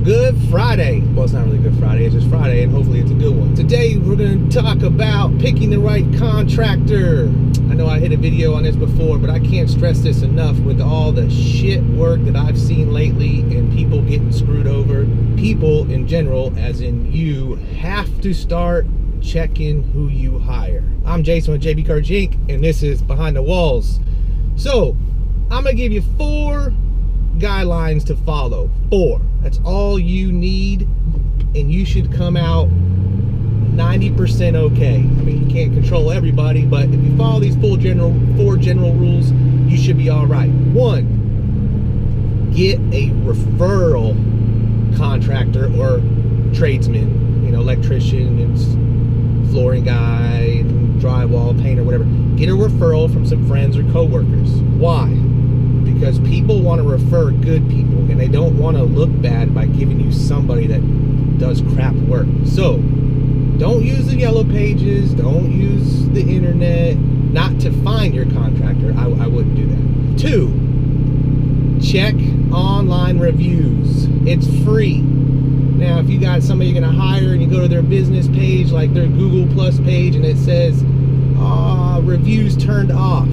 Good Friday. Well, it's not really Good Friday, it's just Friday, and hopefully it's a good one. Today, we're going to talk about picking the right contractor. I know I hit a video on this before, but I can't stress this enough with all the shit work that I've seen lately and people getting screwed over. People in general, as in you, have to start checking who you hire. I'm Jason with JB Courage Inc., and this is Behind the Walls. So, I'm going to give you 4 guidelines to follow. 4. That's all you need, and you should come out 90% okay. I mean, you can't control everybody, but if you follow these 4 general rules, you should be all right. 1, get a referral contractor or tradesman, electrician and flooring guy and drywall painter, whatever. Get a referral from some friends or coworkers. Why? Because people want to refer good people, and they don't want to look bad by giving you somebody that does crap work. So don't use the yellow pages, don't use the internet, not to find your contractor. I wouldn't do that. 2, check online reviews. It's free. Now, if you got somebody you're going to hire and you go to their business page, like their Google Plus page, and it says, reviews turned off,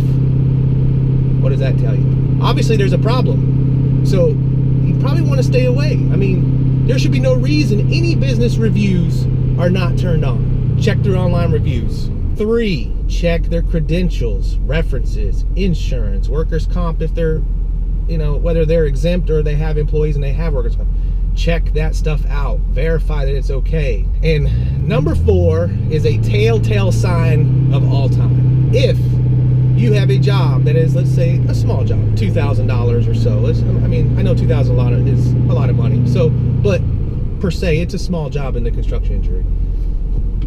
what does that tell you? Obviously, there's a problem. So you probably want to stay away. I mean, there should be no reason any business reviews are not turned on. Check their online reviews. 3, check their credentials, references, insurance, workers' comp if they're, whether they're exempt or they have employees and they have workers' comp. Check that stuff out. Verify that it's okay. And number 4 is a telltale sign of all time. If you have a job that is, let's say, a small job, $2,000 or so. I know $2,000 is a lot of money. So, but per se, it's a small job in the construction industry.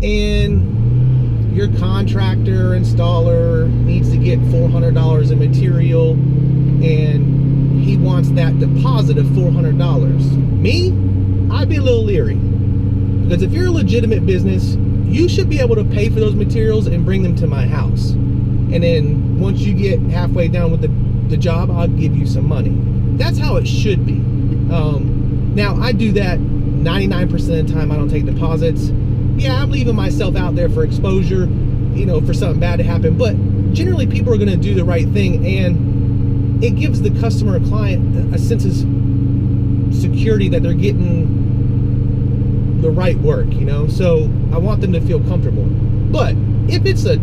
And your contractor, installer needs to get $400 in material, and he wants that deposit of $400. Me, I'd be a little leery. Because if you're a legitimate business, you should be able to pay for those materials and bring them to my house. And then once you get halfway down with the job, I'll give you some money. That's how it should be. Now, I do that 99% of the time. I don't take deposits. Yeah, I'm leaving myself out there for exposure, for something bad to happen. But generally, people are going to do the right thing. And it gives the customer or client a sense of security that they're getting the right work, So I want them to feel comfortable. But if it's a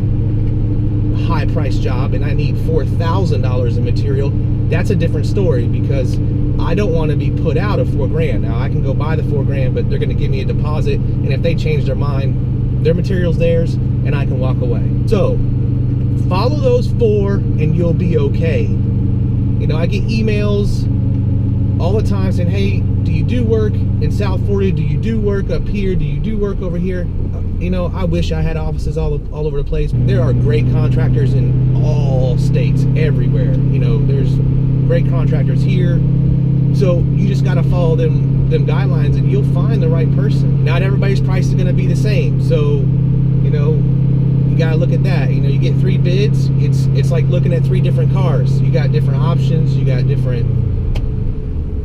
high price job and I need $4,000 in material, that's a different story, because I don't want to be put out of $4,000. Now I can go buy the $4,000, but they're going to give me a deposit, and if they change their mind, their material's theirs and I can walk away. So follow those 4 and you'll be okay. I get emails all the time saying, hey, do you do work in South Florida? Do you do work up here? Do you do work over here? I wish I had offices all over the place. There are great contractors in all states, everywhere. There's great contractors here. So you just got to follow them guidelines, and you'll find the right person. Not everybody's price is going to be the same. So, you got to look at that. You get 3 bids. It's like looking at 3 different cars. You got different options. You got different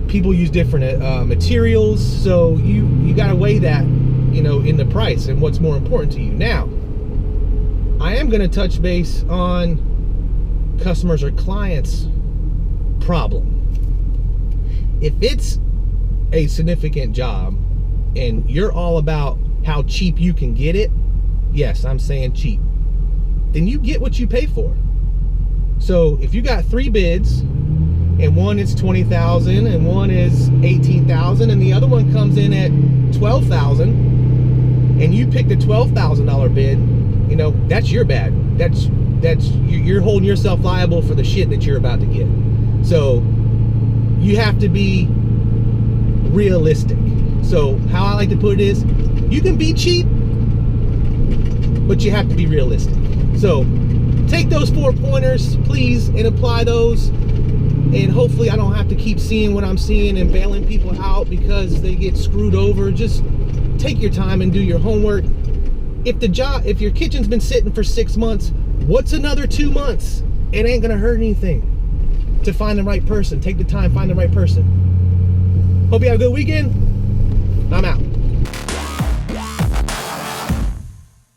people use different materials. So you got to weigh that, in the price and what's more important to you. Now, I am going to touch base on customers or clients' problem. If it's a significant job and you're all about how cheap you can get it, yes, I'm saying cheap, then you get what you pay for. So if you got 3 bids, and one is $20,000 and one is $18,000 and the other one comes in at $12,000, and you pick the $12,000 bid, that's your bad. You're holding yourself liable for the shit that you're about to get. So you have to be realistic. So how I like to put it is, you can be cheap, but you have to be realistic. So take those 4 pointers, please, and apply those. And hopefully I don't have to keep seeing what I'm seeing and bailing people out because they get screwed over. Just take your time and do your homework. If your kitchen's been sitting for 6 months, what's another 2 months? It ain't gonna hurt anything to find the right person. Take the time, find the right person. Hope you have a good weekend.